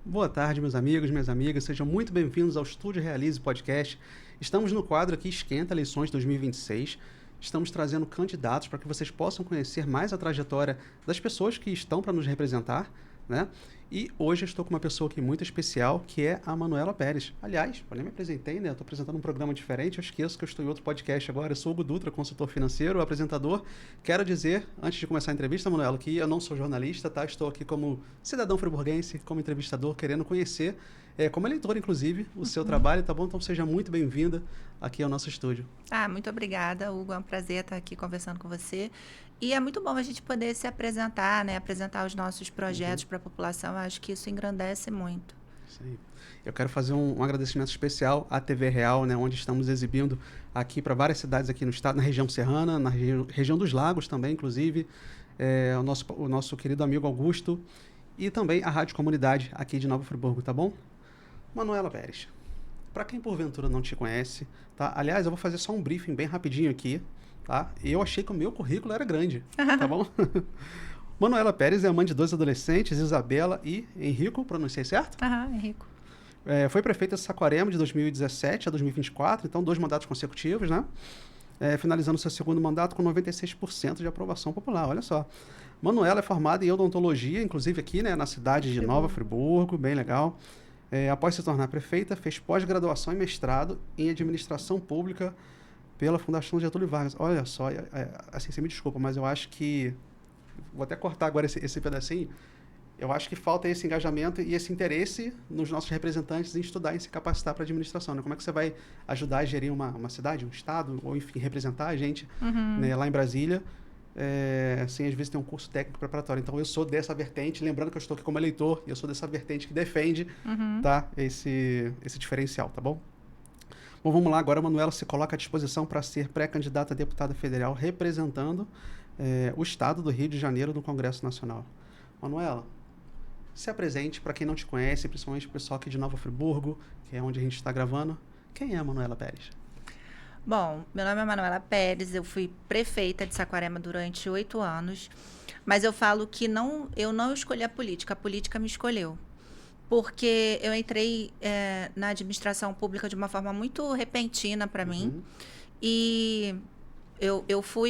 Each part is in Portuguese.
Boa tarde, meus amigos, minhas amigas. Sejam muito bem-vindos ao Estúdio Realize Podcast. Estamos no quadro aqui Esquenta Eleições 2026. Estamos trazendo candidatos para que vocês possam conhecer mais a trajetória das pessoas que estão para nos representar, né? E hoje eu estou com uma pessoa aqui muito especial, que é a Manuela Pérez. Aliás, eu nem me apresentei, né? Eu estou apresentando um programa diferente, eu esqueço que eu estou em outro podcast agora. Eu sou o Hugo Dutra, consultor financeiro, apresentador. Quero dizer, antes de começar a entrevista, Manuela, que eu não sou jornalista, tá? Estou aqui como cidadão friburguense, como entrevistador, querendo conhecer, como eleitor, inclusive, o seu trabalho, tá bom? Então seja muito bem-vinda aqui ao nosso estúdio. Muito obrigada, Hugo. É um prazer estar aqui conversando com você. E é muito bom a gente poder se apresentar, né? Apresentar os nossos projetos para a população. Eu acho que isso engrandece muito. Isso aí. Eu quero fazer um agradecimento especial à TV Real, né, onde estamos exibindo aqui para várias cidades aqui no estado, na região serrana, na região dos lagos também, inclusive, o nosso querido amigo Augusto, e também a Rádio Comunidade aqui de Nova Friburgo, tá bom? Manuela Pérez, para quem porventura não te conhece, tá? Aliás, eu vou fazer só um briefing bem rapidinho aqui, tá? Eu achei que o meu currículo era grande, tá bom? Manuela Pérez é mãe de 2 adolescentes, Isabela e Henrico, pronunciei certo? Henrico. Foi prefeita de Saquarema de 2017 a 2024, então 2 mandatos consecutivos, né? Finalizando seu segundo mandato com 96% de aprovação popular, olha só. Manuela é formada em odontologia, inclusive aqui, né, na cidade de Nova Friburgo, bem legal. Após se tornar prefeita, fez pós-graduação e mestrado em administração pública pela Fundação Getúlio Vargas. Olha só, assim, você me desculpa, mas eu acho que... Vou até cortar agora esse pedacinho. Eu acho que falta esse engajamento e esse interesse nos nossos representantes em estudar e se capacitar para a administração, né? Como é que você vai ajudar a gerir uma cidade, um estado, ou enfim, representar a gente, né, lá em Brasília, sem às vezes ter um curso técnico preparatório. Então eu sou dessa vertente, lembrando que eu estou aqui como eleitor, e eu sou dessa vertente que defende, tá, esse diferencial, tá bom? Bom, vamos lá, agora a Manuela se coloca à disposição para ser pré-candidata a deputada federal representando o estado do Rio de Janeiro no Congresso Nacional. Manuela, se apresente para quem não te conhece, principalmente o pessoal aqui de Nova Friburgo, que é onde a gente está gravando. Quem é a Manuela Pérez? Bom, meu nome é Manuela Pérez, eu fui prefeita de Saquarema durante 8 anos, mas eu falo que eu não escolhi a política me escolheu. Porque eu entrei na administração pública de uma forma muito repentina para mim, e eu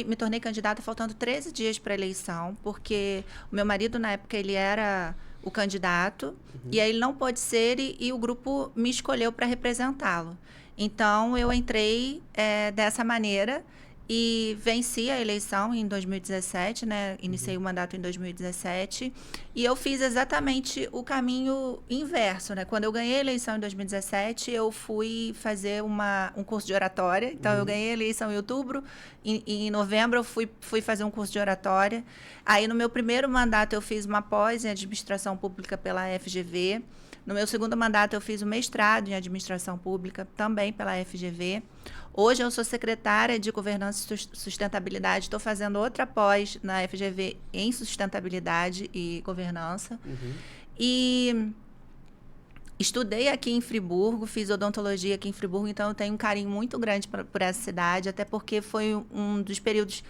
me tornei candidata faltando 13 dias para a eleição, porque o meu marido, na época, ele era o candidato, e aí ele não pôde ser, e o grupo me escolheu para representá-lo. Então, eu entrei dessa maneira e venci a eleição em 2017, né? Iniciei o mandato em 2017, e eu fiz exatamente o caminho inverso, né? Quando eu ganhei a eleição em 2017, eu fui fazer um curso de oratória. Então, eu ganhei a eleição em outubro, e em novembro eu fui fazer um curso de oratória. Aí, no meu primeiro mandato, eu fiz uma pós em administração pública pela FGV. No meu segundo mandato, eu fiz um mestrado em administração pública, também pela FGV. Hoje, eu sou secretária de Governança e Sustentabilidade. Estou fazendo outra pós na FGV em Sustentabilidade e Governança. E estudei aqui em Friburgo, fiz odontologia aqui em Friburgo, então eu tenho um carinho muito grande por essa cidade, até porque foi um dos períodos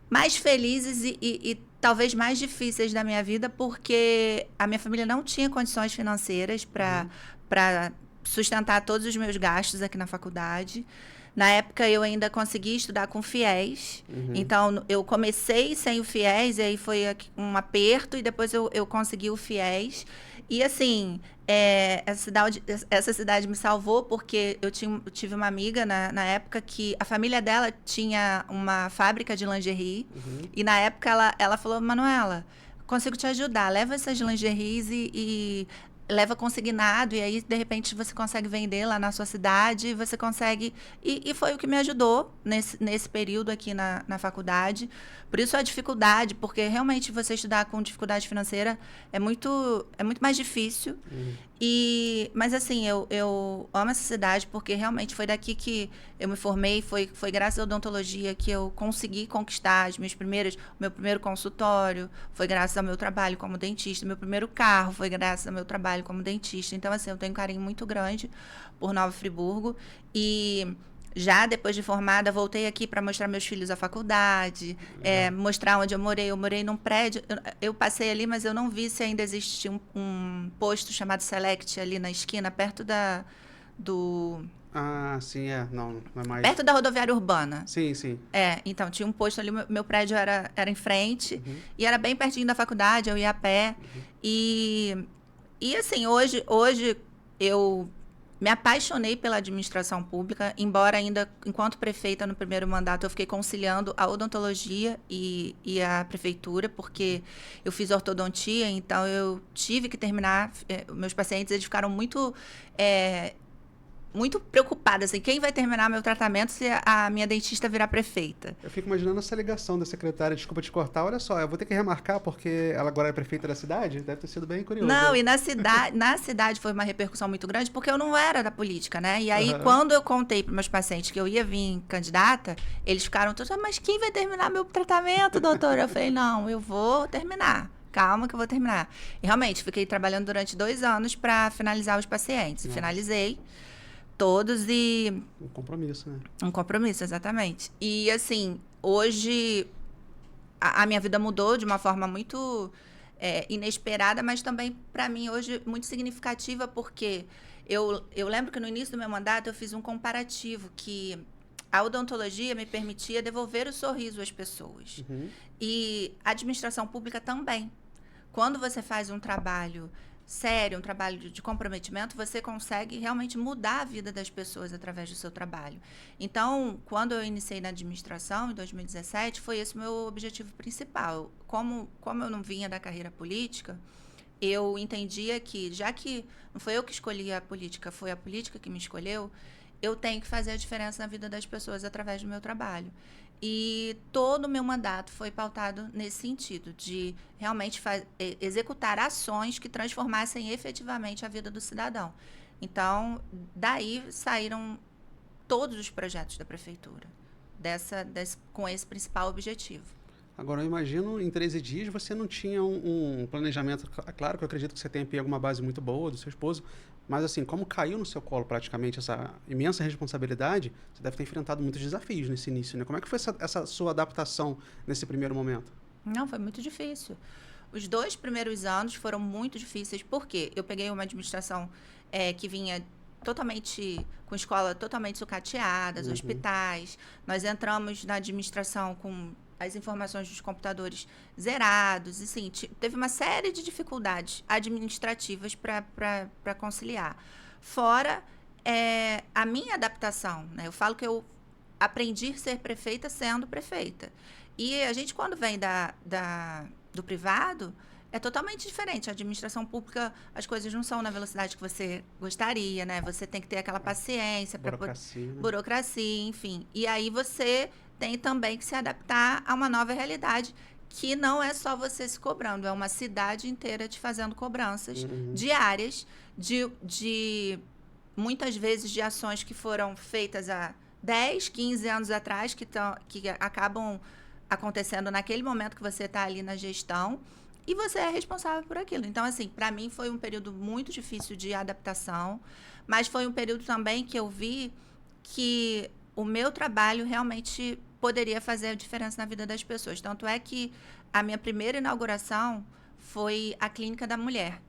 mais felizes e talvez mais difíceis da minha vida, porque a minha família não tinha condições financeiras para sustentar todos os meus gastos aqui na faculdade. Na época, eu ainda consegui estudar com FIES. Então, eu comecei sem o FIES, e aí foi um aperto, e depois eu consegui o FIES. E, assim, essa cidade me salvou, porque eu tive uma amiga na época que a família dela tinha uma fábrica de lingerie. E, na época, ela falou: Manuela, consigo te ajudar, leva essas lingeries e leva consignado, e aí, de repente, você consegue vender lá na sua cidade, você consegue... E foi o que me ajudou nesse período aqui na faculdade. Por isso a dificuldade, porque realmente você estudar com dificuldade financeira é muito mais difícil. Mas, assim, eu amo essa cidade, porque realmente foi daqui que eu me formei, foi graças à odontologia que eu consegui conquistar o meu primeiro consultório, foi graças ao meu trabalho como dentista, meu primeiro carro foi graças ao meu trabalho como dentista. Então, assim, eu tenho um carinho muito grande por Nova Friburgo, e Já depois de formada, voltei aqui para mostrar meus filhos à faculdade, mostrar onde eu morei. Eu morei num prédio, eu passei ali, mas eu não vi se ainda existe um posto chamado Select ali na esquina, do Ah, sim, não é mais... perto da rodoviária urbana. Sim, sim. Então, tinha um posto ali, meu prédio era em frente, e era bem pertinho da faculdade, eu ia a pé. E assim, hoje eu me apaixonei pela administração pública, embora ainda, enquanto prefeita no primeiro mandato, eu fiquei conciliando a odontologia e a prefeitura, porque eu fiz ortodontia, então eu tive que terminar, meus pacientes, eles ficaram muito preocupada, assim, quem vai terminar meu tratamento se a minha dentista virar prefeita? Eu fico imaginando essa ligação da secretária, desculpa te cortar, olha só, eu vou ter que remarcar porque ela agora é prefeita da cidade, deve ter sido bem curioso. Não, e na cidade foi uma repercussão muito grande, porque eu não era da política, né? E aí, quando eu contei para meus pacientes que eu ia vir candidata, eles ficaram todos, mas quem vai terminar meu tratamento, doutora? Eu falei, não, eu vou terminar. Calma que eu vou terminar. E realmente, fiquei trabalhando durante 2 anos para finalizar os pacientes. E finalizei todos e... Um compromisso, né? Um compromisso, exatamente. E, assim, hoje a minha vida mudou de uma forma muito inesperada, mas também, para mim, hoje, muito significativa, porque eu lembro que no início do meu mandato eu fiz um comparativo que a odontologia me permitia devolver o sorriso às pessoas. E a administração pública também. Quando você faz um trabalho sério, um trabalho de comprometimento, você consegue realmente mudar a vida das pessoas através do seu trabalho. Então, quando eu iniciei na administração, em 2017, foi esse o meu objetivo principal. Como eu não vinha da carreira política, eu entendia que, já que não foi eu que escolhi a política, foi a política que me escolheu, eu tenho que fazer a diferença na vida das pessoas através do meu trabalho. E todo o meu mandato foi pautado nesse sentido, de realmente executar ações que transformassem efetivamente a vida do cidadão. Então, daí saíram todos os projetos da prefeitura, com esse principal objetivo. Agora, eu imagino, em 13 dias, você não tinha um planejamento. Claro que eu acredito que você tenha pego uma base muito boa do seu esposo, mas assim, como caiu no seu colo praticamente essa imensa responsabilidade, você deve ter enfrentado muitos desafios nesse início, né? Como é que foi essa sua adaptação nesse primeiro momento? Não, foi muito difícil. Os 2 primeiros anos foram muito difíceis, porque eu peguei uma administração que vinha com escola totalmente sucateadas, hospitais. Nós entramos na administração com as informações dos computadores zerados, e sim, teve uma série de dificuldades administrativas para conciliar. Fora a minha adaptação, né? Eu falo que eu aprendi a ser prefeita sendo prefeita. E a gente, quando vem do privado, é totalmente diferente. A administração pública, as coisas não são na velocidade que você gostaria, né? Você tem que ter aquela paciência para burocracia, enfim. E aí você tem também que se adaptar a uma nova realidade, que não é só você se cobrando, é uma cidade inteira te fazendo cobranças diárias de muitas vezes de ações que foram feitas há 10, 15 anos atrás, que acabam acontecendo naquele momento que você está ali na gestão, e você é responsável por aquilo. Então, assim, para mim foi um período muito difícil de adaptação, mas foi um período também que eu vi que o meu trabalho realmente poderia fazer a diferença na vida das pessoas. Tanto é que a minha primeira inauguração foi a Clínica da Mulher,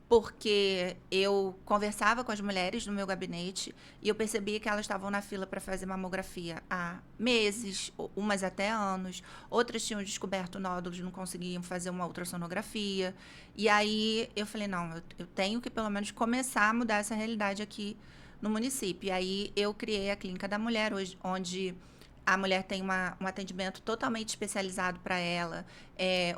porque eu conversava com as mulheres no meu gabinete e eu percebia que elas estavam na fila para fazer mamografia há meses, umas até anos, outras tinham descoberto nódulos e não conseguiam fazer uma ultrassonografia. E aí eu falei, não, eu tenho que pelo menos começar a mudar essa realidade aqui no município. E aí eu criei a Clínica da Mulher, onde a mulher tem um atendimento totalmente especializado para ela.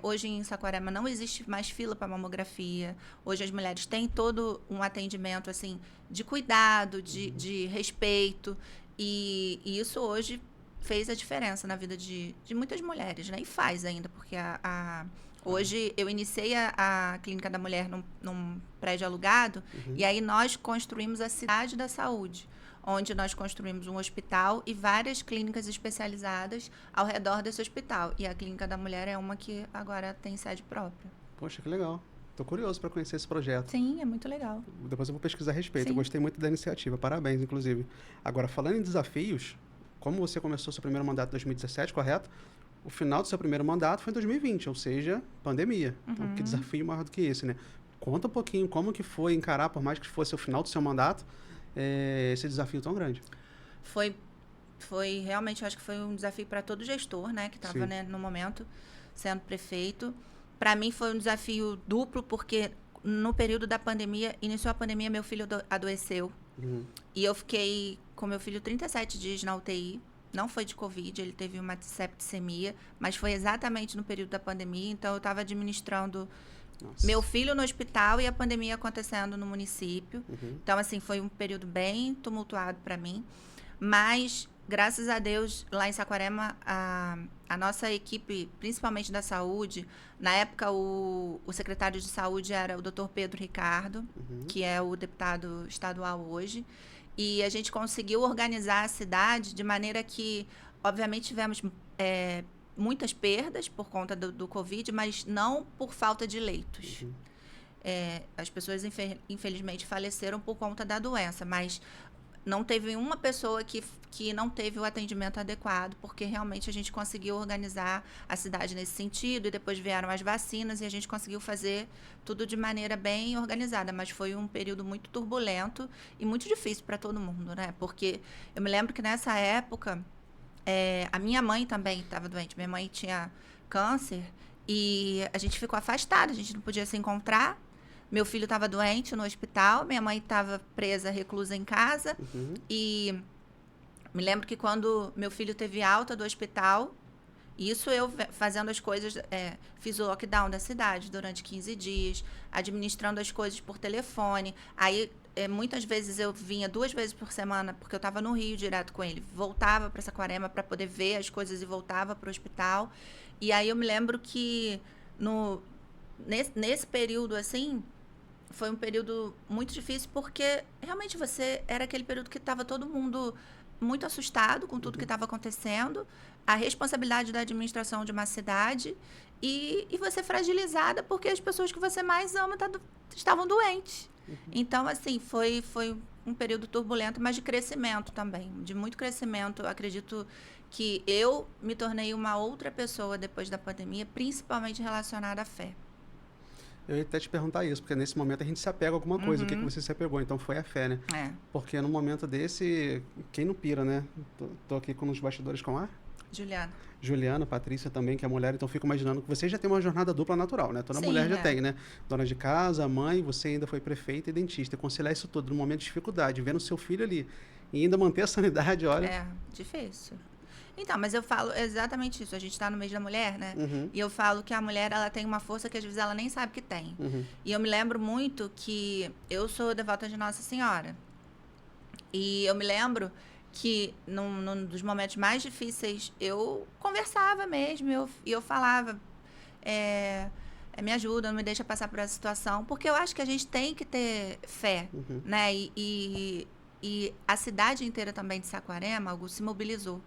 Hoje em Saquarema não existe mais fila para mamografia. Hoje as mulheres têm todo um atendimento assim, de cuidado, de respeito. E isso hoje fez a diferença na vida de muitas mulheres, né? E faz ainda, porque hoje eu iniciei a Clínica da Mulher num prédio alugado, e aí nós construímos a Cidade da Saúde, onde nós construímos um hospital e várias clínicas especializadas ao redor desse hospital. E a Clínica da Mulher é uma que agora tem sede própria. Poxa, que legal. Tô curioso para conhecer esse projeto. Sim, é muito legal. Depois eu vou pesquisar a respeito. Sim. Eu gostei muito da iniciativa. Parabéns, inclusive. Agora, falando em desafios, como você começou seu primeiro mandato em 2017, correto? O final do seu primeiro mandato foi em 2020, ou seja, pandemia. Então, que desafio maior do que esse, né? Conta um pouquinho como que foi encarar, por mais que fosse o final do seu mandato, esse desafio tão grande. Foi realmente, eu acho que foi um desafio para todo gestor, né, que estava, né, no momento sendo prefeito. Para mim foi um desafio duplo, porque no período da pandemia, iniciou a pandemia, meu filho adoeceu. E eu fiquei com meu filho 37 dias na UTI. Não foi de Covid, ele teve uma septicemia, mas foi exatamente no período da pandemia. Então, eu estava administrando meu filho no hospital e a pandemia acontecendo no município. Então, assim, foi um período bem tumultuado para mim. Mas, graças a Deus, lá em Saquarema, a nossa equipe, principalmente da saúde, na época o secretário de saúde era o Dr. Pedro Ricardo, que é o deputado estadual hoje. E a gente conseguiu organizar a cidade de maneira que, obviamente, tivemos muitas perdas por conta do Covid, mas não por falta de leitos. As pessoas, infelizmente, faleceram por conta da doença, mas não teve uma pessoa que não teve o atendimento adequado, porque realmente a gente conseguiu organizar a cidade nesse sentido, e depois vieram as vacinas e a gente conseguiu fazer tudo de maneira bem organizada, mas foi um período muito turbulento e muito difícil para todo mundo, né? Porque eu me lembro que nessa época, a minha mãe também estava doente, minha mãe tinha câncer e a gente ficou afastada, a gente não podia se encontrar. Meu filho estava doente no hospital, minha mãe estava presa, reclusa em casa. E me lembro que quando meu filho teve alta do hospital, isso eu fazendo as coisas, fiz o lockdown da cidade durante 15 dias, administrando as coisas por telefone. Aí, muitas vezes eu vinha 2 vezes por semana, porque eu estava no Rio direto com ele. Voltava para Saquarema para poder ver as coisas e voltava para o hospital. E aí eu me lembro que nesse período, assim, foi um período muito difícil, porque realmente era aquele período que estava todo mundo muito assustado com tudo que estava acontecendo, a responsabilidade da administração de uma cidade e você fragilizada porque as pessoas que você mais ama estavam doentes. Então, assim, foi um período turbulento, mas de crescimento também, de muito crescimento. Eu acredito que eu me tornei uma outra pessoa depois da pandemia, principalmente relacionada à fé. Eu ia até te perguntar isso, porque nesse momento a gente se apega a alguma coisa. O que você se apegou? Então foi a fé, né? Porque no momento desse, quem não pira, né? Tô aqui com os bastidores com a Juliana, Patrícia também, que é mulher, então fico imaginando que você já tem uma jornada dupla natural, né? Toda mulher já tem, né? Dona de casa, mãe, você ainda foi prefeita e dentista. E conciliar isso tudo num momento de dificuldade, vendo seu filho ali e ainda manter a sanidade, olha... É, difícil. Então, mas eu falo exatamente isso. A gente está no mês da mulher, né? E eu falo que a mulher, ela tem uma força que às vezes ela nem sabe que tem. E eu me lembro muito que eu sou devota de Nossa Senhora. E eu me lembro que num dos momentos mais difíceis, eu conversava mesmo. E eu falava, me ajuda, não me deixa passar por essa situação. Porque eu acho que a gente tem que ter fé, né? E a cidade inteira também de Saquarema, Augusto, se mobilizou.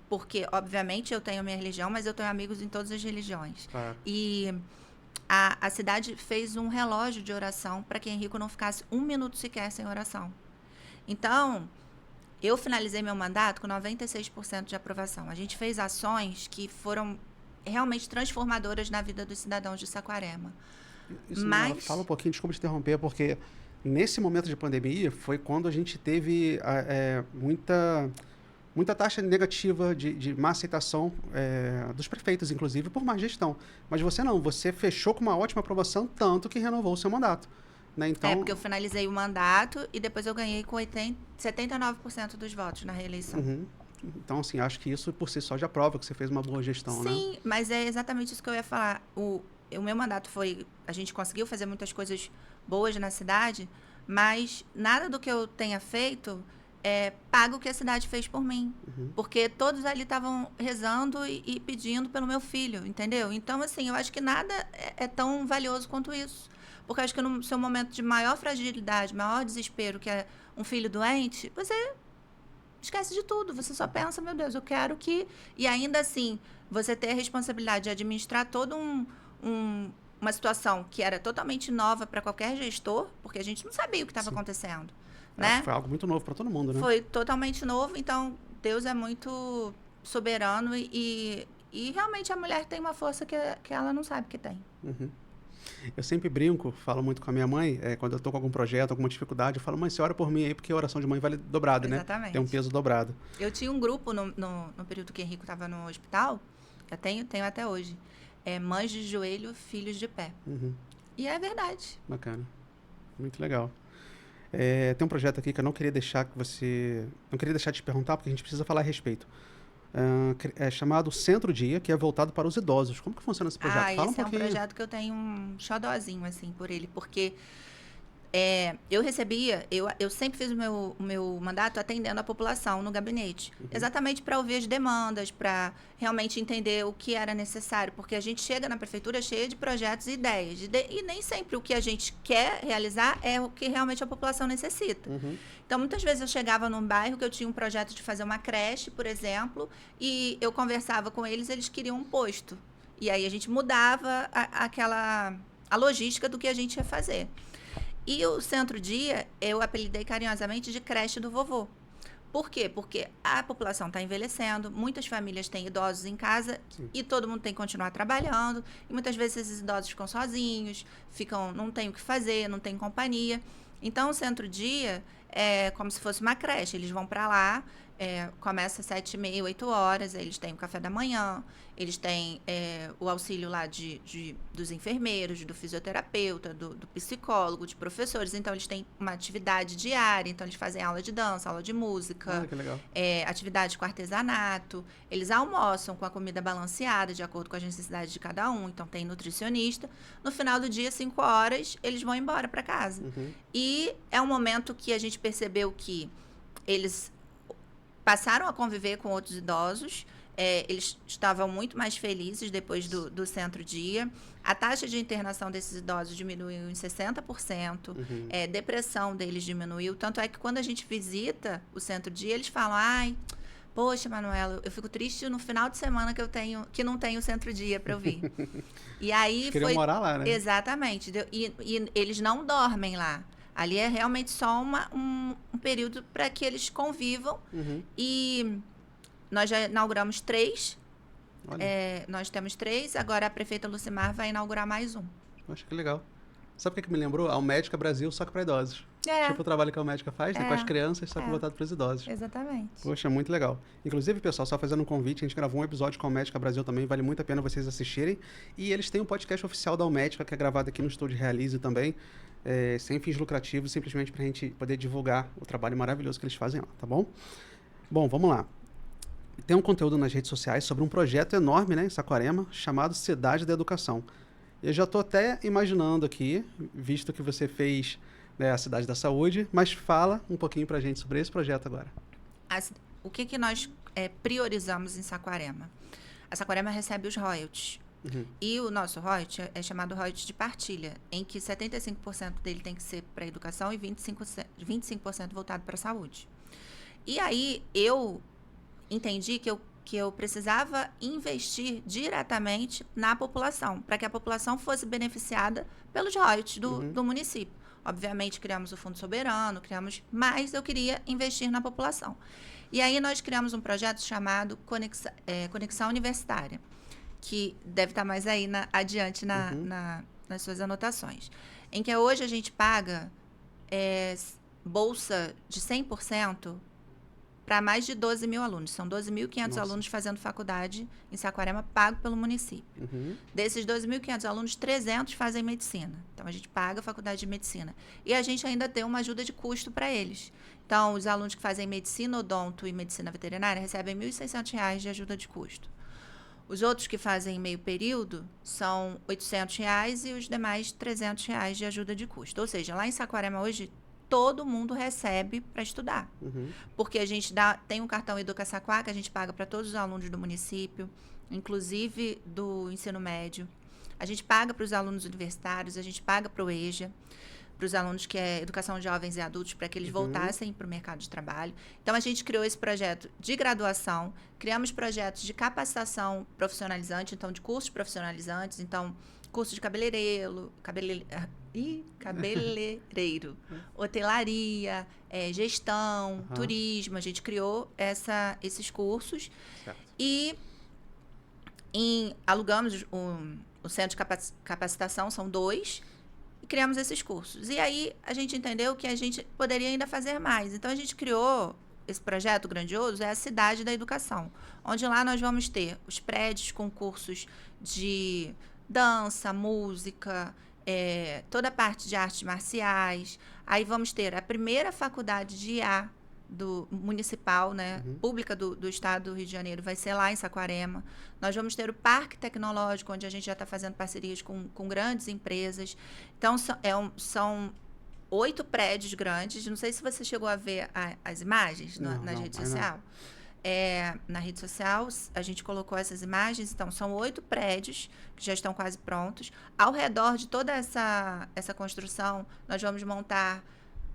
Porque, obviamente, eu tenho minha religião, mas eu tenho amigos em todas as religiões. E a cidade fez um relógio de oração para que Henrico não ficasse 1 minuto sequer sem oração. Então, eu finalizei meu mandato com 96% de aprovação. A gente fez ações que foram realmente transformadoras na vida dos cidadãos de Saquarema. Mas... Fala um pouquinho, desculpa te interromper, porque... Nesse momento de pandemia, foi quando a gente teve muita taxa negativa de má aceitação dos prefeitos, inclusive, por má gestão. Mas você não, você fechou com uma ótima aprovação, tanto que renovou o seu mandato. Né? Então... porque eu finalizei o mandato e depois eu ganhei com 79% dos votos na reeleição. Então, assim, acho que isso por si só já prova que você fez uma boa gestão, né? Sim, mas é exatamente isso que eu ia falar. O meu mandato foi... A gente conseguiu fazer muitas coisas boas na cidade, mas nada do que eu tenha feito paga o que a cidade fez por mim. Porque todos ali estavam rezando e pedindo pelo meu filho, entendeu? Então, assim, eu acho que nada é tão valioso quanto isso. Porque eu acho que no seu momento de maior fragilidade, maior desespero, que é um filho doente, você esquece de tudo. Você só pensa, meu Deus, eu quero que... E ainda assim, você ter a responsabilidade de administrar todo uma situação que era totalmente nova para qualquer gestor, porque a gente não sabia o que estava acontecendo, né? Foi algo muito novo para todo mundo, né? Foi totalmente novo, então Deus é muito soberano e realmente a mulher tem uma força que ela não sabe que tem. Uhum. Eu sempre brinco, falo muito com a minha mãe, quando eu tô com algum projeto, alguma dificuldade, eu falo, mãe, você ora por mim aí, porque a oração de mãe vale dobrado, né? Exatamente. Tem um peso dobrado. Eu tinha um grupo no período que Henrico estava no hospital, eu tenho até hoje, mães de joelho, filhos de pé. Uhum. E é verdade. Bacana. Muito legal. Tem um projeto aqui que eu não queria deixar de te perguntar, porque a gente precisa falar a respeito. É chamado Centro Dia, que é voltado para os idosos. Como que funciona esse projeto? Fala Esse um pouquinho. É um projeto que eu tenho um xodózinho, assim, por ele, porque eu sempre fiz o meu mandato atendendo a população no gabinete, exatamente para ouvir as demandas, para realmente entender o que era necessário, porque a gente chega na prefeitura cheia de projetos e ideias, e nem sempre o que a gente quer realizar é o que realmente a população necessita. Então, muitas vezes eu chegava num bairro que eu tinha um projeto de fazer uma creche, por exemplo, e eu conversava com eles queriam um posto. E aí a gente mudava a logística do que a gente ia fazer. E o Centro-Dia, eu apelidei carinhosamente de creche do vovô. Por quê? Porque a população está envelhecendo, muitas famílias têm idosos em casa. Sim. E todo mundo tem que continuar trabalhando. E muitas vezes esses idosos ficam sozinhos, não tem o que fazer, não tem companhia. Então, o Centro-Dia é como se fosse uma creche. Eles vão para lá, começa às 7h30, 8 horas, eles têm o café da manhã, eles têm o auxílio lá dos enfermeiros, do fisioterapeuta, do psicólogo, de professores. Então, eles têm uma atividade diária, então eles fazem aula de dança, aula de música, que legal. Atividade com artesanato. Eles almoçam com a comida balanceada, de acordo com as necessidades de cada um. Então, tem nutricionista. No final do dia, 5 horas, eles vão embora para casa. E é um momento que a gente percebeu que eles passaram a conviver com outros idosos, eles estavam muito mais felizes depois do Centro-Dia. A taxa de internação desses idosos diminuiu em 60%, depressão deles diminuiu. Tanto é que quando a gente visita o Centro-Dia, eles falam, poxa, Manuela, eu fico triste no final de semana que não tenho Centro-Dia para eu vir. E aí queriam morar lá, né? Exatamente. E eles não dormem lá. Ali é realmente só um período para que eles convivam. E nós já inauguramos 3. Nós temos 3. Agora a prefeita Lucimar vai inaugurar mais um. Acho que legal. Sabe o que me lembrou? A Almédica Brasil, só que para idosos. Tipo o trabalho que a Almédica faz, né? Com as crianças, só que voltado para os idosos. Exatamente. Poxa, muito legal. Inclusive, pessoal, só fazendo um convite, a gente gravou um episódio com a Almédica Brasil também, vale muito a pena vocês assistirem. E eles têm um podcast oficial da Almédica, que é gravado aqui no Estúdio Realize também, sem fins lucrativos, simplesmente para a gente poder divulgar o trabalho maravilhoso que eles fazem lá, tá bom? Bom, vamos lá. Tem um conteúdo nas redes sociais sobre um projeto enorme, né, em Saquarema, chamado Cidade da Educação. Eu já estou até imaginando aqui, visto que você fez, né, a Cidade da Saúde, mas fala um pouquinho para a gente sobre esse projeto agora. O que nós priorizamos em Saquarema? A Saquarema recebe os royalties. E o nosso royalty é chamado royalty de partilha, em que 75% dele tem que ser para a educação e 25% voltado para a saúde. E aí eu entendi que eu precisava investir diretamente na população, para que a população fosse beneficiada pelos royalties do município. Obviamente, criamos o Fundo Soberano, mas eu queria investir na população. E aí nós criamos um projeto chamado Conexão Universitária, que deve estar mais aí adiante nas suas anotações, em que hoje a gente paga bolsa de 100% para mais de 12 mil alunos. São 12.500 alunos fazendo faculdade em Saquarema, pago pelo município. Desses 12.500 alunos, 300 fazem medicina. Então, a gente paga a faculdade de medicina. E a gente ainda tem uma ajuda de custo para eles. Então, os alunos que fazem medicina, odonto e medicina veterinária recebem R$ 1.600 de ajuda de custo. Os outros que fazem meio período são R$ 800 e os demais R$ 300 de ajuda de custo. Ou seja, lá em Saquarema hoje, todo mundo recebe para estudar. Porque a gente tem um cartão Educasaquá que a gente paga para todos os alunos do município, inclusive do ensino médio. A gente paga para os alunos universitários, a gente paga para o EJA, para os alunos que é Educação de Jovens e Adultos, para que eles voltassem para o mercado de trabalho. Então, a gente criou esse projeto de graduação, criamos projetos de capacitação profissionalizante, então, de cursos profissionalizantes. Então, curso de cabeleireiro, hotelaria, gestão, turismo. A gente criou esses cursos. Certo. E alugamos o centro de capacitação, são 2, e criamos esses cursos. E aí a gente entendeu que a gente poderia ainda fazer mais. Então a gente criou esse projeto grandioso, é a Cidade da Educação, onde lá nós vamos ter os prédios com cursos de dança, música, toda a parte de artes marciais. Aí vamos ter a primeira faculdade de IA do municipal, né, pública do estado do Rio de Janeiro, vai ser lá em Saquarema. Nós vamos ter o Parque Tecnológico, onde a gente já está fazendo parcerias com grandes empresas. Então, são 8 prédios grandes. Não sei se você chegou a ver as imagens na rede social. Na rede social, a gente colocou essas imagens. Então, são 8 prédios que já estão quase prontos. Ao redor de toda essa construção, nós vamos montar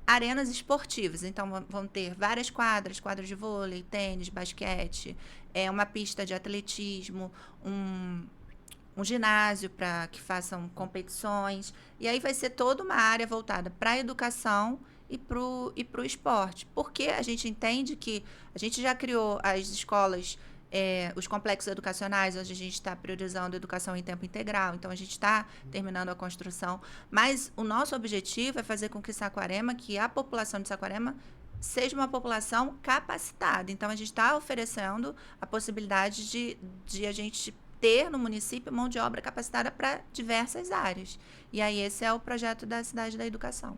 arenas esportivas. Então, vão ter várias quadras de vôlei, tênis, basquete, uma pista de atletismo, um ginásio para que façam competições. E aí vai ser toda uma área voltada para a educação e para o esporte. Porque a gente entende que a gente já criou as escolas, os complexos educacionais, onde a gente está priorizando a educação em tempo integral. Então, a gente está terminando a construção. Mas o nosso objetivo é fazer com que Saquarema, que a população de Saquarema, seja uma população capacitada. Então, a gente está oferecendo a possibilidade de a gente ter no município mão de obra capacitada para diversas áreas. E aí, esse é o projeto da Cidade da Educação.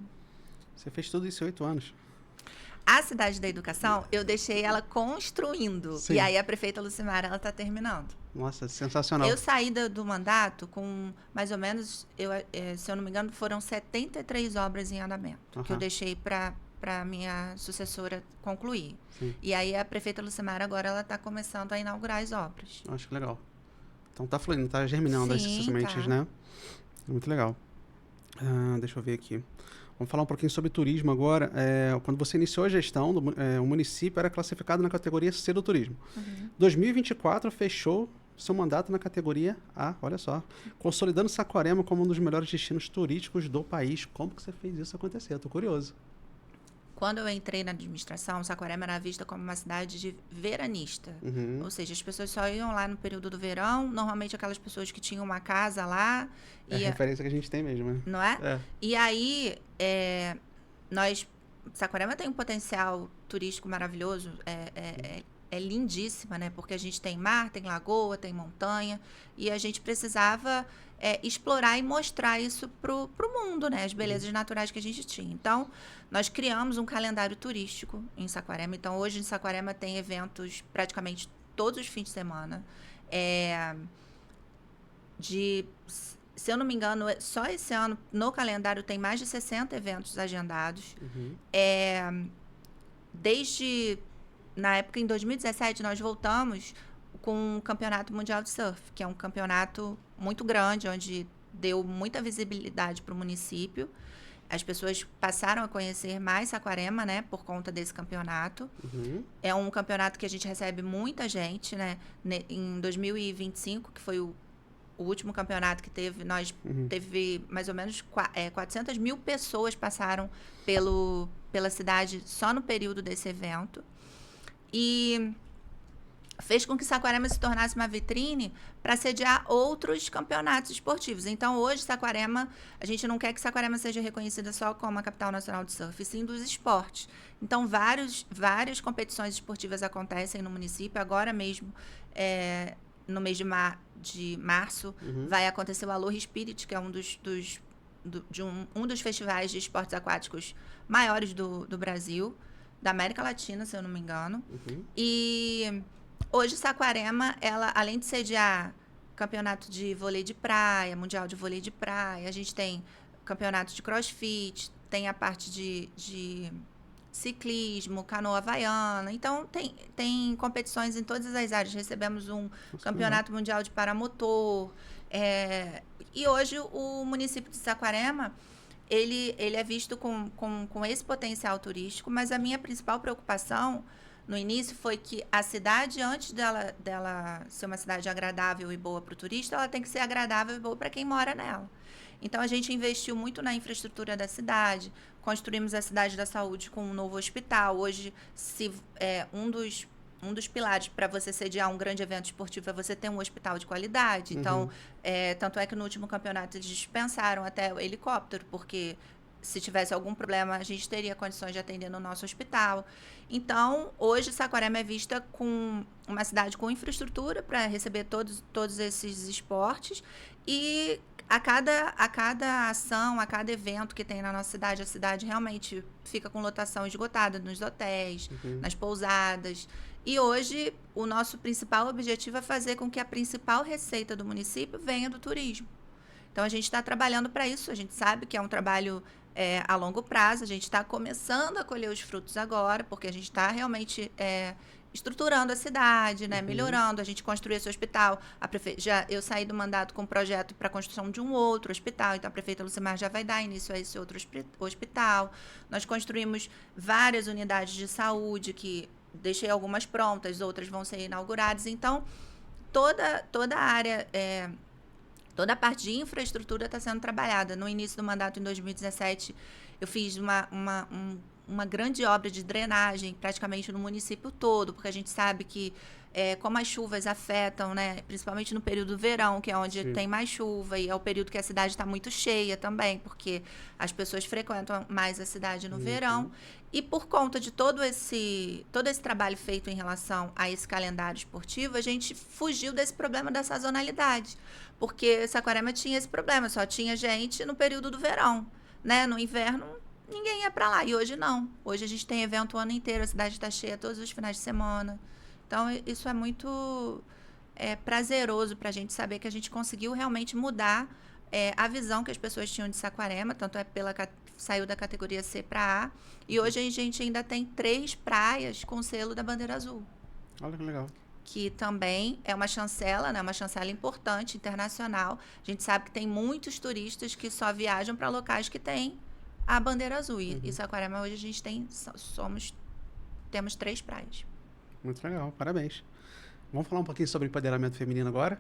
Você fez tudo isso em 8 anos. A Cidade da Educação, eu deixei ela construindo. Sim. E aí, a prefeita Lucimara, ela está terminando. Nossa, sensacional. Eu saí do mandato com, mais ou menos, se eu não me engano, foram 73 obras em andamento, que eu deixei para a minha sucessora concluir. Sim. E aí, a prefeita Lucimara, agora, ela está começando a inaugurar as obras. Acho que legal. Então, tá fluindo, tá germinando essas sementes, né? Muito legal. Deixa eu ver aqui. Vamos falar um pouquinho sobre turismo agora. Quando você iniciou a gestão, o município era classificado na categoria C do turismo. 2024 fechou seu mandato na categoria A, olha só. Consolidando Saquarema como um dos melhores destinos turísticos do país. Como que você fez isso acontecer? Eu tô curioso. Quando eu entrei na administração, Saquarema era vista como uma cidade de veranista. Ou seja, as pessoas só iam lá no período do verão, normalmente aquelas pessoas que tinham uma casa lá. É a referência que a gente tem mesmo, né? Não é? E aí, Saquarema tem um potencial turístico maravilhoso, é lindíssima, né? Porque a gente tem mar, tem lagoa, tem montanha, e a gente precisava explorar e mostrar isso pro mundo, né? As belezas naturais que a gente tinha. Então, nós criamos um calendário turístico em Saquarema. Então, hoje em Saquarema tem eventos praticamente todos os fins de semana. Se eu não me engano, só esse ano, no calendário, tem mais de 60 eventos agendados. Desde, na época, em 2017, nós voltamos com o Campeonato Mundial de Surf, que é um campeonato muito grande, onde deu muita visibilidade para o município. As pessoas passaram a conhecer mais Saquarema, né, por conta desse campeonato. É um campeonato que a gente recebe muita gente, né? Em 2025, que foi o último campeonato que teve, teve mais ou menos 400 mil pessoas passaram pela cidade só no período desse evento. E fez com que Saquarema se tornasse uma vitrine para sediar outros campeonatos esportivos. Então, hoje, Saquarema, a gente não quer que Saquarema seja reconhecida só como a capital nacional de surf, sim dos esportes. Então, várias competições esportivas acontecem no município. Agora mesmo, no mês de março, vai acontecer o Aloha Spirit, que é um dos festivais de esportes aquáticos maiores do Brasil, da América Latina, se eu não me engano. E hoje, Saquarema, ela, além de sediar campeonato de vôlei de praia, mundial de vôlei de praia, a gente tem campeonato de crossfit, tem a parte de ciclismo, canoa havaiana. Então, tem competições em todas as áreas. Recebemos um campeonato mundial de paramotor. E hoje, o município de Saquarema, ele é visto com esse potencial turístico, mas a minha principal preocupação no início foi que a cidade, antes dela ser uma cidade agradável e boa para o turista, ela tem que ser agradável e boa para quem mora nela. Então, a gente investiu muito na infraestrutura da cidade, construímos a Cidade da Saúde com um novo hospital. Hoje, um dos pilares para você sediar um grande evento esportivo é você ter um hospital de qualidade. Então, tanto é que no último campeonato eles dispensaram até o helicóptero, porque se tivesse algum problema, a gente teria condições de atender no nosso hospital. Então, hoje, Saquarema é vista com uma cidade com infraestrutura para receber todos esses esportes. E a cada ação, a cada evento que tem na nossa cidade, a cidade realmente fica com lotação esgotada nos hotéis, nas pousadas. E hoje, o nosso principal objetivo é fazer com que a principal receita do município venha do turismo. Então, a gente está trabalhando para isso. A gente sabe que é um trabalho a longo prazo. A gente está começando a colher os frutos agora, porque a gente está realmente estruturando a cidade, né? Melhorando. A gente construiu esse hospital. Eu saí do mandato com um projeto para a construção de um outro hospital. Então, a prefeita Lucimar já vai dar início a esse outro hospital. Nós construímos várias unidades de saúde, que deixei algumas prontas, outras vão ser inauguradas. Então, toda a área... toda a parte de infraestrutura está sendo trabalhada. No início do mandato, em 2017, eu fiz uma grande obra de drenagem praticamente no município todo, porque a gente sabe que como as chuvas afetam, né, principalmente no período do verão, que é onde tem mais chuva, e é o período que a cidade está muito cheia também, porque as pessoas frequentam mais a cidade no verão. E por conta de todo esse trabalho feito em relação a esse calendário esportivo, a gente fugiu desse problema da sazonalidade, porque Saquarema tinha esse problema, só tinha gente no período do verão, né? No inverno, ninguém ia para lá, e hoje não. Hoje a gente tem evento o ano inteiro, a cidade está cheia todos os finais de semana. Então, isso é muito prazeroso para a gente saber que a gente conseguiu realmente mudar a visão que as pessoas tinham de Saquarema, tanto saiu da categoria C para A, e hoje a gente ainda tem 3 praias com selo da bandeira azul. Olha que legal. Que também é uma chancela, né? Uma chancela importante, internacional. A gente sabe que tem muitos turistas que só viajam para locais que têm a bandeira azul. E Saquarema hoje a gente temos 3 praias. Muito legal, parabéns. Vamos falar um pouquinho sobre empoderamento feminino agora?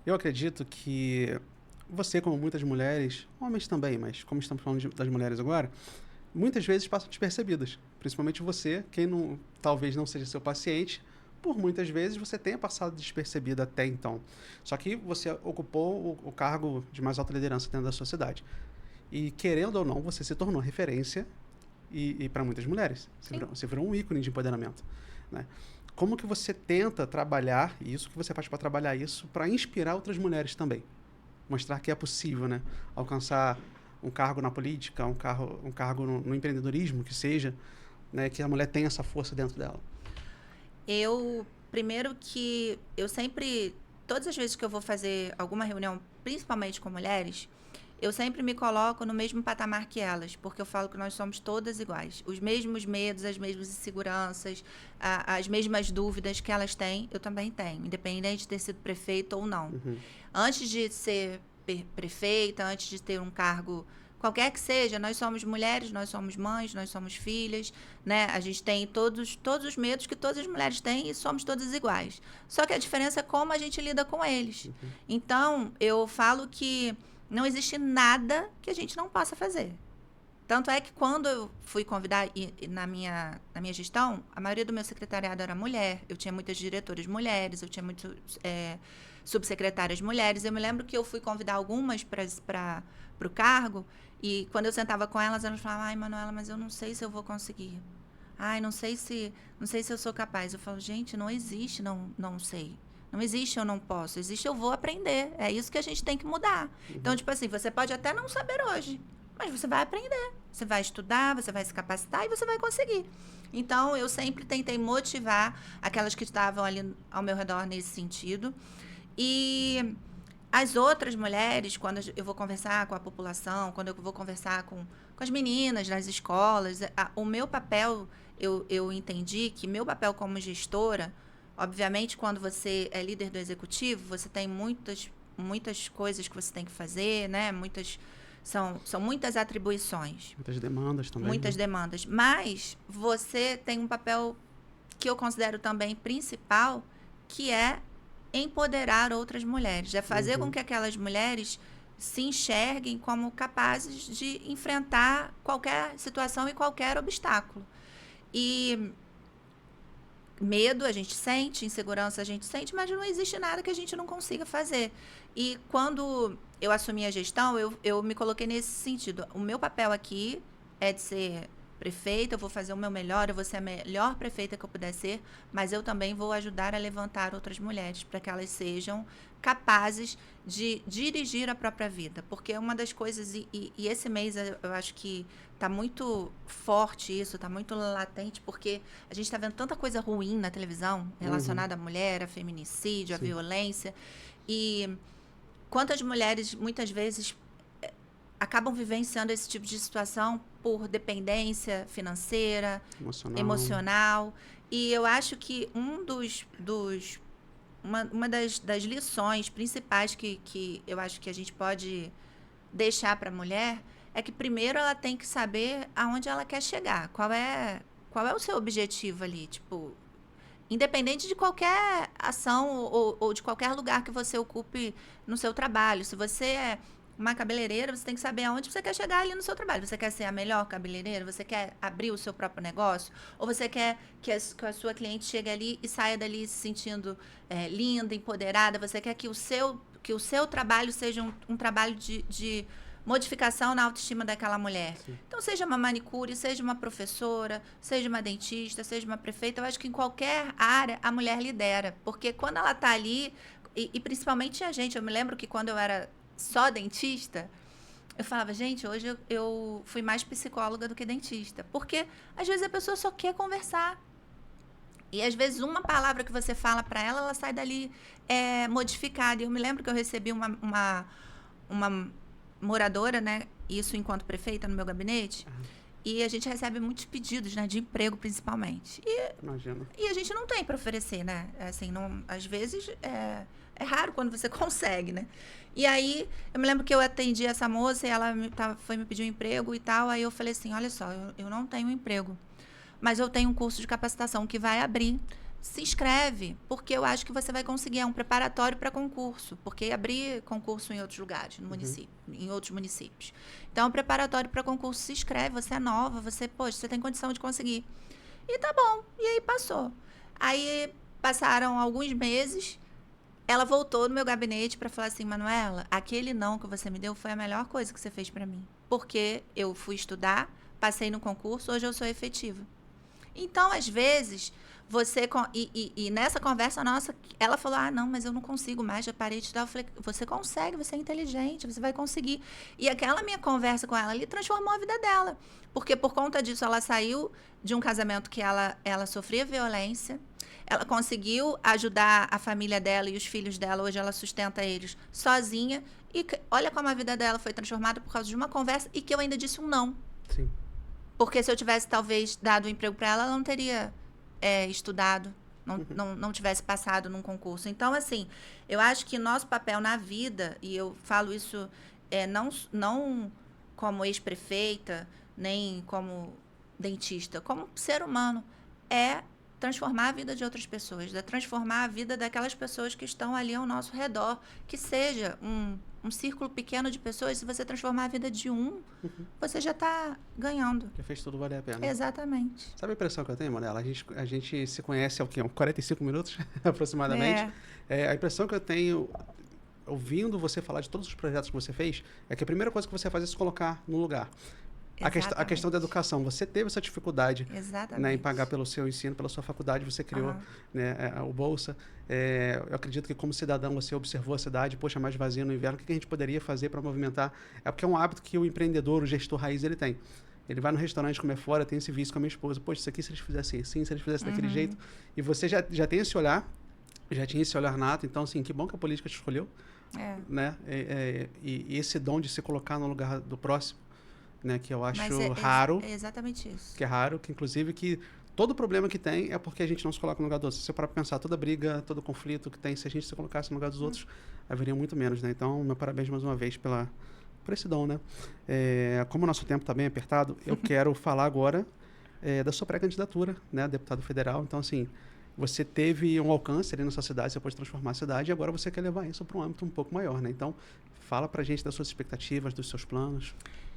Eu acredito que você, como muitas mulheres, homens também, mas como estamos falando das mulheres agora, muitas vezes passam despercebidas. Principalmente você, quem talvez não seja seu paciente, por muitas vezes você tenha passado despercebida até então. Só que você ocupou o cargo de mais alta liderança dentro da sua cidade. E, querendo ou não, você se tornou referência e para muitas mulheres. Você virou um ícone de empoderamento, né? Como que você tenta trabalhar isso, que você faz para trabalhar isso, para inspirar outras mulheres também? Mostrar que é possível, né? Alcançar um cargo na política, um cargo no empreendedorismo, que seja, né? Que a mulher tenha essa força dentro dela. Primeiro que eu sempre, todas as vezes que eu vou fazer alguma reunião, principalmente com mulheres, eu sempre me coloco no mesmo patamar que elas, porque eu falo que nós somos todas iguais. Os mesmos medos, as mesmas inseguranças, as mesmas dúvidas que elas têm, eu também tenho, independente de ter sido prefeita ou não. Antes de ser prefeita, antes de ter um cargo qualquer que seja, nós somos mulheres, nós somos mães, nós somos filhas, né? A gente tem todos os medos que todas as mulheres têm e somos todas iguais. Só que a diferença é como a gente lida com eles. Então, eu falo que não existe nada que a gente não possa fazer. Tanto é que quando eu fui convidar, na minha gestão, a maioria do meu secretariado era mulher, eu tinha muitas diretoras mulheres, eu tinha muitas subsecretárias mulheres. Eu me lembro que eu fui convidar algumas para o cargo, e quando eu sentava com elas falavam: ai, Manuela, mas eu não sei se eu vou conseguir. Ai, não sei se eu sou capaz. Eu falo: gente, não existe não sei. Não existe eu não posso, existe eu vou aprender. É isso que a gente tem que mudar. Então, tipo assim, você pode até não saber hoje, mas você vai aprender. Você vai estudar, você vai se capacitar e você vai conseguir. Então, eu sempre tentei motivar aquelas que estavam ali ao meu redor nesse sentido. E as outras mulheres, quando eu vou conversar com a população, quando eu vou conversar com as meninas nas escolas, o meu papel, eu entendi que meu papel como gestora, obviamente, quando você é líder do executivo, você tem muitas coisas que você tem que fazer, né? São muitas atribuições. Muitas demandas também. Muitas demandas. Mas você tem um papel que eu considero também principal, que é empoderar outras mulheres, é fazer com que aquelas mulheres se enxerguem como capazes de enfrentar qualquer situação e qualquer obstáculo. E medo a gente sente, insegurança a gente sente, mas não existe nada que a gente não consiga fazer. E quando eu assumi a gestão, eu me coloquei nesse sentido. O meu papel aqui é de ser prefeita, eu vou fazer o meu melhor, eu vou ser a melhor prefeita que eu puder ser, mas eu também vou ajudar a levantar outras mulheres para que elas sejam capazes de dirigir a própria vida. Porque uma das coisas, e esse mês eu acho que está muito forte isso, está muito latente, porque a gente está vendo tanta coisa ruim na televisão relacionada à mulher, a feminicídio, a violência, e quantas mulheres, muitas vezes, acabam vivenciando esse tipo de situação por dependência financeira, emocional. E eu acho que uma das lições principais que eu acho que a gente pode deixar para a mulher é que primeiro ela tem que saber aonde ela quer chegar, qual é o seu objetivo ali, tipo, independente de qualquer ação ou de qualquer lugar que você ocupe no seu trabalho. Se você é uma cabeleireira, você tem que saber aonde você quer chegar ali no seu trabalho. Você quer ser a melhor cabeleireira? Você quer abrir o seu próprio negócio? Ou você quer que a sua cliente chegue ali e saia dali se sentindo linda, empoderada? Você quer que o seu trabalho seja um trabalho de modificação na autoestima daquela mulher? Sim. Então, seja uma manicure, seja uma professora, seja uma dentista, seja uma prefeita, eu acho que em qualquer área a mulher lidera. Porque quando ela está ali, e principalmente a gente, eu me lembro que quando eu era só dentista, eu falava, gente, hoje eu fui mais psicóloga do que dentista. Porque, às vezes, a pessoa só quer conversar. E, às vezes, uma palavra que você fala para ela, ela sai dali modificada. E eu me lembro que eu recebi uma moradora, né? Isso enquanto prefeita no meu gabinete. E a gente recebe muitos pedidos, né? De emprego, principalmente. Imagino. E a gente não tem para oferecer, né? Assim, não, às vezes, é raro quando você consegue, né? E aí, eu me lembro que eu atendi essa moça e ela foi me pedir um emprego e tal. Aí eu falei assim, olha só, eu não tenho emprego, mas eu tenho um curso de capacitação que vai abrir. Se inscreve, porque eu acho que você vai conseguir. É um preparatório para concurso, porque abrir concurso em outros lugares, no município, em outros municípios. Então, é um preparatório para concurso. Se inscreve, você é nova, você tem condição de conseguir. E tá bom. E aí passou. Aí passaram alguns meses, ela voltou no meu gabinete para falar assim, Manuela, aquele não que você me deu foi a melhor coisa que você fez para mim. Porque eu fui estudar, passei no concurso, hoje eu sou efetiva. Então, às vezes, e nessa conversa nossa, ela falou, não, mas eu não consigo mais, já parei de estudar. Eu falei, você consegue, você é inteligente, você vai conseguir. E aquela minha conversa com ela ali transformou a vida dela. Porque por conta disso, ela saiu de um casamento que ela sofria violência. Ela conseguiu ajudar a família dela e os filhos dela. Hoje ela sustenta eles sozinha. E olha como a vida dela foi transformada por causa de uma conversa e que eu ainda disse um não. Sim. Porque se eu tivesse, talvez, dado um emprego para ela, ela não teria estudado, não tivesse passado num concurso. Então, assim, eu acho que nosso papel na vida, e eu falo isso não como ex-prefeita, nem como dentista, como ser humano, é transformar a vida de outras pessoas, transformar a vida daquelas pessoas que estão ali ao nosso redor, que seja um círculo pequeno de pessoas. Se você transformar a vida de você já está ganhando. Já fez tudo valer a pena. Exatamente. Sabe a impressão que eu tenho, Manuela? A gente se conhece há o quê? 45 minutos, aproximadamente. A impressão que eu tenho, ouvindo você falar de todos os projetos que você fez, é que a primeira coisa que você faz é se colocar no lugar. A questão da educação, você teve essa dificuldade, né, em pagar pelo seu ensino, pela sua faculdade, você criou, né, o Bolsa. Eu acredito que como cidadão você observou a cidade, poxa, mais vazia no inverno, o que a gente poderia fazer para movimentar? É porque é um hábito que o empreendedor, o gestor raiz, ele tem. Ele vai no restaurante comer fora, tem esse vício com a minha esposa, poxa, isso aqui se eles fizessem assim, se eles fizessem daquele jeito. E você já tem esse olhar, já tinha esse olhar nato, então, assim, que bom que a política te escolheu, né? E esse dom de se colocar no lugar do próximo, né, que eu acho raro. É exatamente isso. Que é raro, que inclusive que todo problema que tem é porque a gente não se coloca no lugar dos outros. Se você parar para pensar, toda briga, todo conflito que tem, se a gente se colocasse no lugar dos outros, haveria muito menos, né? Então, meu parabéns mais uma vez por esse dom, né? Como o nosso tempo está bem apertado, eu quero falar agora da sua pré-candidatura, né, a deputado federal. Então, assim, você teve um alcance ali na sua cidade, você pode transformar a cidade e agora você quer levar isso para um âmbito um pouco maior, né? Então, fala pra gente das suas expectativas, dos seus planos.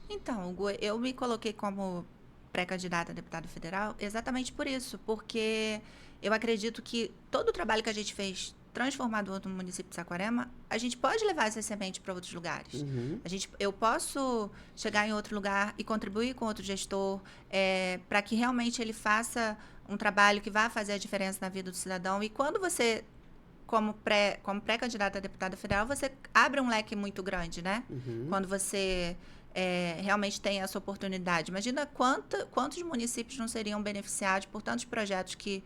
Então, Hugo, eu me coloquei como pré-candidata a deputada federal exatamente por isso, porque eu acredito que todo o trabalho que a gente fez transformador no município de Saquarema, a gente pode levar essa semente para outros lugares. Uhum. Eu posso chegar em outro lugar e contribuir com outro gestor para que realmente ele faça um trabalho que vá fazer a diferença na vida do cidadão. E quando você, como pré-candidata a deputada federal, você abre um leque muito grande, né? Uhum. Quando você realmente tem essa oportunidade. Imagina quantos municípios não seriam beneficiados por tantos projetos que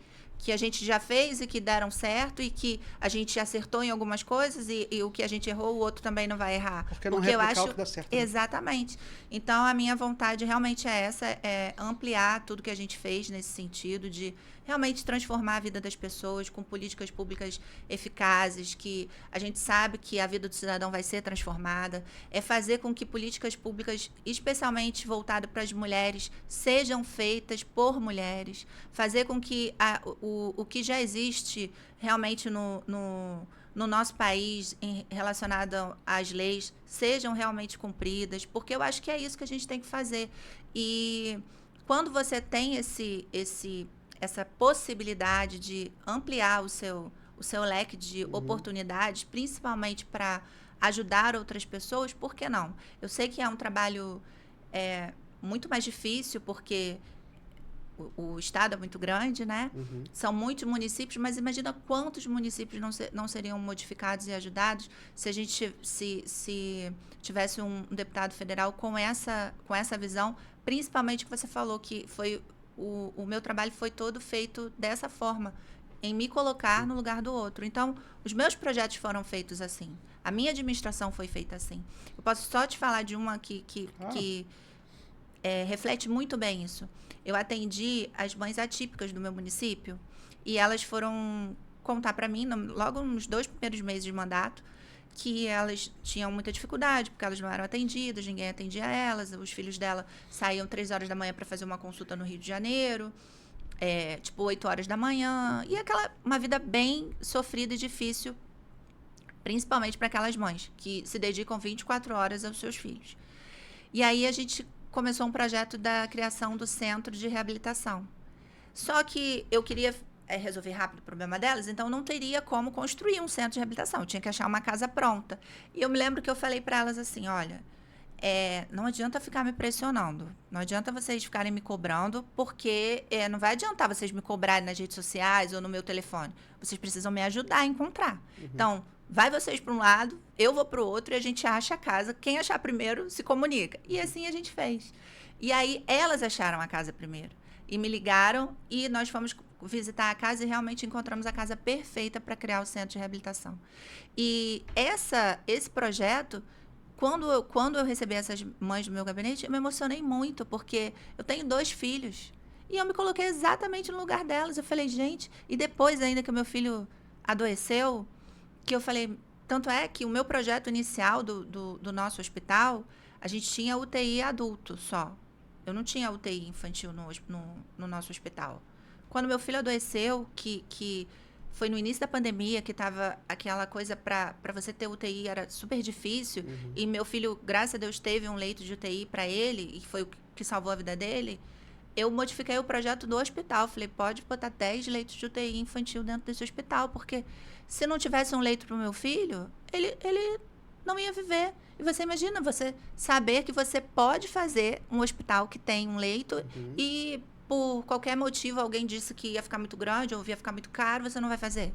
a gente já fez e que deram certo e que a gente acertou em algumas coisas e o que a gente errou, o outro também não vai errar. Porque não eu replicar acho o que dá certo. Né? Exatamente. Então, a minha vontade realmente é essa, é ampliar tudo que a gente fez nesse sentido de realmente transformar a vida das pessoas com políticas públicas eficazes, que a gente sabe que a vida do cidadão vai ser transformada, é fazer com que políticas públicas, especialmente voltadas para as mulheres, sejam feitas por mulheres, fazer com que o que já existe realmente no nosso país relacionado às leis sejam realmente cumpridas, porque eu acho que é isso que a gente tem que fazer. E quando você tem essa possibilidade de ampliar o seu leque de oportunidades, principalmente para ajudar outras pessoas, por que não? Eu sei que é um trabalho muito mais difícil, porque o estado é muito grande, né? Uhum. São muitos municípios, mas imagina quantos municípios não seriam modificados e ajudados se a gente se tivesse um deputado federal com essa visão, principalmente que você falou que foi o meu trabalho foi todo feito dessa forma, em me colocar no lugar do outro. Então, os meus projetos foram feitos assim. A minha administração foi feita assim. Eu posso só te falar de uma que reflete muito bem isso. Eu atendi as mães atípicas do meu município e elas foram contar para mim, logo nos 2 primeiros meses de mandato, que elas tinham muita dificuldade, porque elas não eram atendidas, ninguém atendia elas, os filhos dela saíam 3 horas da manhã para fazer uma consulta no Rio de Janeiro, 8 horas da manhã, e uma vida bem sofrida e difícil, principalmente para aquelas mães que se dedicam 24 horas aos seus filhos. E aí a gente começou um projeto da criação do centro de reabilitação. Só que eu queria resolver rápido o problema delas, então não teria como construir um centro de reabilitação. Eu tinha que achar uma casa pronta. E eu me lembro que eu falei para elas assim, olha, não adianta ficar me pressionando. Não adianta vocês ficarem me cobrando, porque não vai adiantar vocês me cobrarem nas redes sociais ou no meu telefone. Vocês precisam me ajudar a encontrar. Uhum. Então, vai vocês para um lado, eu vou para o outro e a gente acha a casa. Quem achar primeiro se comunica. E assim a gente fez. E aí elas acharam a casa primeiro. E me ligaram e nós fomos visitar a casa e realmente encontramos a casa perfeita para criar o centro de reabilitação. E esse projeto, quando eu recebi essas mães do meu gabinete, eu me emocionei muito, porque eu tenho 2 filhos. E eu me coloquei exatamente no lugar delas. Eu falei, gente... E depois ainda que o meu filho adoeceu, que eu falei... Tanto é que o meu projeto inicial do nosso hospital, a gente tinha UTI adulto só. Eu não tinha UTI infantil no nosso hospital. Quando meu filho adoeceu, que foi no início da pandemia, que estava aquela coisa para você ter UTI era super difícil, e meu filho, graças a Deus, teve um leito de UTI para ele, e foi o que salvou a vida dele, eu modifiquei o projeto do hospital. Falei, pode botar 10 leitos de UTI infantil dentro desse hospital, porque se não tivesse um leito para o meu filho, ele não ia viver. E você imagina, você saber que você pode fazer um hospital que tem um leito e por qualquer motivo alguém disse que ia ficar muito grande ou ia ficar muito caro, você não vai fazer.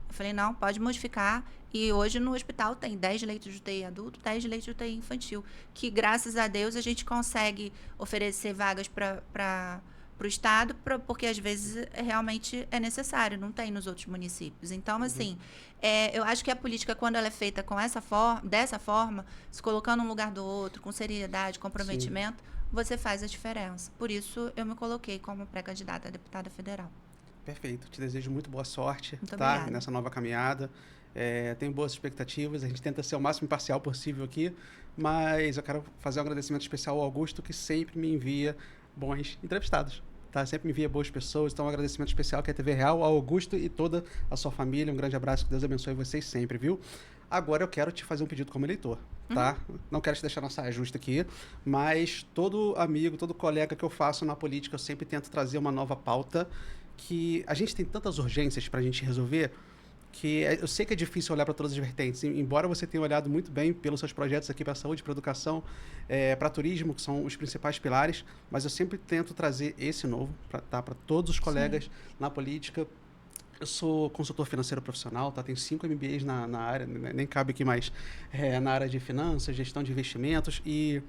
Eu falei, não, pode modificar. E hoje no hospital tem 10 leitos de UTI adulto, 10 leitos de UTI infantil, que graças a Deus a gente consegue oferecer vagas para o estado, porque às vezes realmente é necessário, não tem nos outros municípios. Então, assim, eu acho que a política, quando ela é feita dessa forma, se colocando um lugar do outro, com seriedade, comprometimento, você faz a diferença. Por isso, eu me coloquei como pré-candidata a deputada federal. Perfeito. Te desejo muito boa sorte, muito obrigada. Nessa nova caminhada. Tenho boas expectativas. A gente tenta ser o máximo imparcial possível aqui, mas eu quero fazer um agradecimento especial ao Augusto, que sempre me envia bons entrevistados. tá? Sempre me envia boas pessoas. Então, um agradecimento especial que é a TV Real, ao Augusto e toda a sua família. Um grande abraço, que Deus abençoe vocês sempre, viu? Agora eu quero te fazer um pedido como eleitor, tá? Não quero te deixar na saia justa aqui, mas todo amigo, todo colega que eu faço na política, eu sempre tento trazer uma nova pauta, que a gente tem tantas urgências para a gente resolver, que eu sei que é difícil olhar para todas as vertentes, embora você tenha olhado muito bem pelos seus projetos aqui para saúde, para educação, para turismo, que são os principais pilares, mas eu sempre tento trazer esse novo para todos os colegas na política. Eu sou consultor financeiro profissional, tá? Tenho 5 MBAs na área, nem cabe aqui mais, na área de finanças, gestão de investimentos, e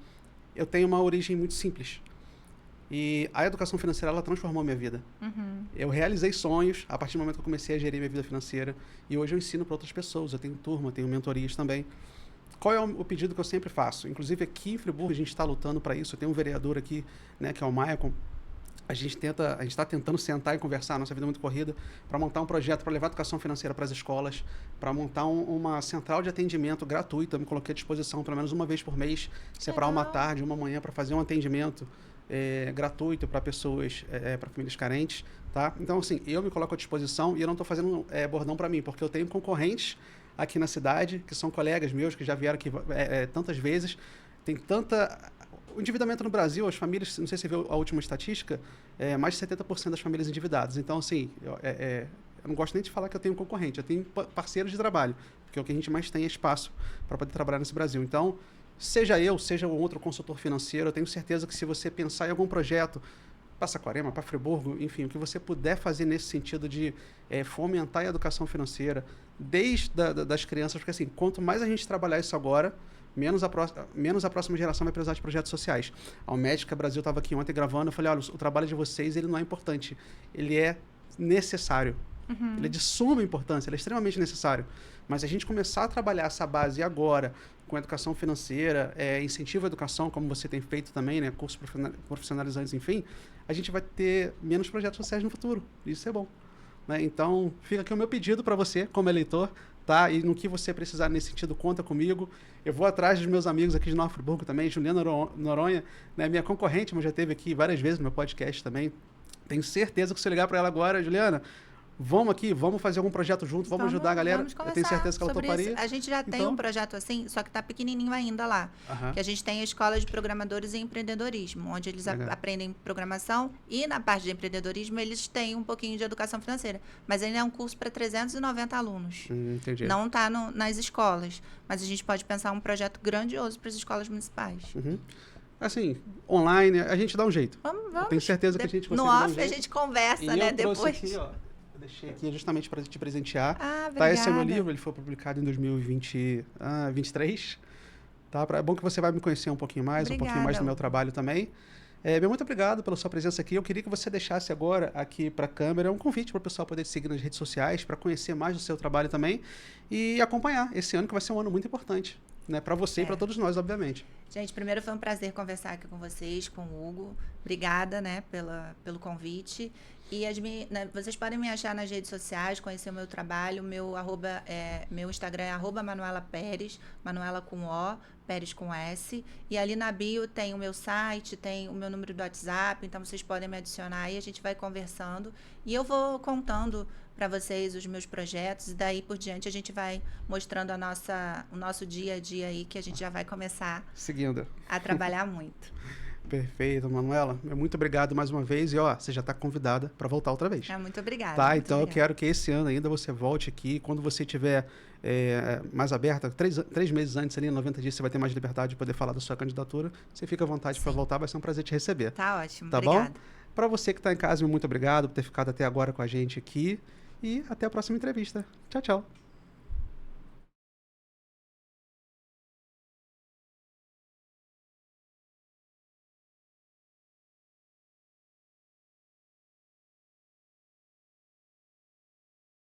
eu tenho uma origem muito simples. E a educação financeira, ela transformou a minha vida. Eu realizei sonhos a partir do momento que eu comecei a gerir minha vida financeira, e hoje eu ensino para outras pessoas. Eu tenho turma, tenho mentorias também. Qual é o pedido que eu sempre faço? Inclusive aqui em Friburgo a gente está lutando para isso. Eu tenho um vereador aqui, né, que é o Maicon. A gente está tentando sentar e conversar, nossa vida é muito corrida, para montar um projeto para levar a educação financeira para as escolas, para montar uma central de atendimento gratuita. Eu me coloquei à disposição pelo menos uma vez por mês, separar uma tarde, uma manhã para fazer um atendimento gratuito para pessoas, para famílias carentes, tá? Então, assim, eu me coloco à disposição e eu não estou fazendo bordão para mim, porque eu tenho concorrentes aqui na cidade, que são colegas meus, que já vieram aqui tantas vezes, tem tanta... O endividamento no Brasil, as famílias, não sei se você viu a última estatística, mais de 70% das famílias endividadas. Então, assim, eu não gosto nem de falar que eu tenho concorrente, eu tenho parceiros de trabalho, porque o que a gente mais tem é espaço para poder trabalhar nesse Brasil. Então, seja eu, seja um outro consultor financeiro, eu tenho certeza que se você pensar em algum projeto, para Saquarema, para Friburgo, enfim, o que você puder fazer nesse sentido de fomentar a educação financeira, desde das crianças, porque assim, quanto mais a gente trabalhar isso agora, menos a próxima geração vai precisar de projetos sociais. A Almédica Brasil estava aqui ontem gravando, eu falei, olha, o trabalho de vocês, ele não é importante, ele é necessário. Ele é de suma importância, ele é extremamente necessário. Mas a gente começar a trabalhar essa base agora, com educação financeira, incentivo à educação, como você tem feito também, né, cursos profissionalizantes, enfim, a gente vai ter menos projetos sociais no futuro. Isso é bom. Né? Então, fica aqui o meu pedido para você, como eleitor, tá? E no que você precisar nesse sentido, conta comigo. Eu vou atrás dos meus amigos aqui de Nova Friburgo também, Juliana Noronha, né, minha concorrente, mas já esteve aqui várias vezes no meu podcast também. Tenho certeza que se eu ligar para ela agora, Juliana, vamos aqui, vamos fazer algum projeto junto, vamos ajudar a galera. Eu tenho certeza que ela toparia. Isso. A gente já tem um projeto assim, só que está pequenininho ainda lá. Que a gente tem a Escola de Programadores e Empreendedorismo, onde eles aprendem programação e na parte de empreendedorismo eles têm um pouquinho de educação financeira. Mas ainda é um curso para 390 alunos. Entendi. Não está nas escolas, mas a gente pode pensar um projeto grandioso para as escolas municipais. Assim, online, a gente dá um jeito. Vamos. Eu tenho certeza que a gente consegue no dar um off jeito. A gente conversa, e né? eu Depois. Aqui, ó, eu deixei aqui justamente para te presentear. Obrigada. Tá, esse é o meu livro, ele foi publicado em 2023. Tá? É bom que você vai me conhecer um pouquinho mais, um pouquinho mais do meu trabalho também. Muito obrigado pela sua presença aqui. Eu queria que você deixasse agora aqui para a câmera um convite para o pessoal poder te seguir nas redes sociais, para conhecer mais do seu trabalho também e acompanhar esse ano, que vai ser um ano muito importante, né, para você e para todos nós, obviamente. Gente, primeiro foi um prazer conversar aqui com vocês, com o Hugo. Obrigada, né, pelo convite. E vocês podem me achar nas redes sociais, conhecer o meu trabalho. Meu Instagram é @ManuelaPérez, Manuela com O, Pérez com S. E ali na bio tem o meu site, tem o meu número do WhatsApp, então vocês podem me adicionar e a gente vai conversando. E eu vou contando para vocês os meus projetos e daí por diante a gente vai mostrando o nosso dia a dia aí, que a gente já vai começar seguindo a trabalhar muito. Perfeito, Manuela. Muito obrigado mais uma vez. E, você já está convidada para voltar outra vez. Muito obrigada. Tá, muito então obrigada. Eu quero que esse ano ainda você volte aqui. Quando você tiver mais aberta, 3 meses antes, ali, 90 dias, você vai ter mais liberdade de poder falar da sua candidatura. Você fica à vontade para voltar, vai ser um prazer te receber. Tá ótimo, tá obrigada. Bom? Para você que está em casa, muito obrigado por ter ficado até agora com a gente aqui. E até a próxima entrevista. Tchau, tchau.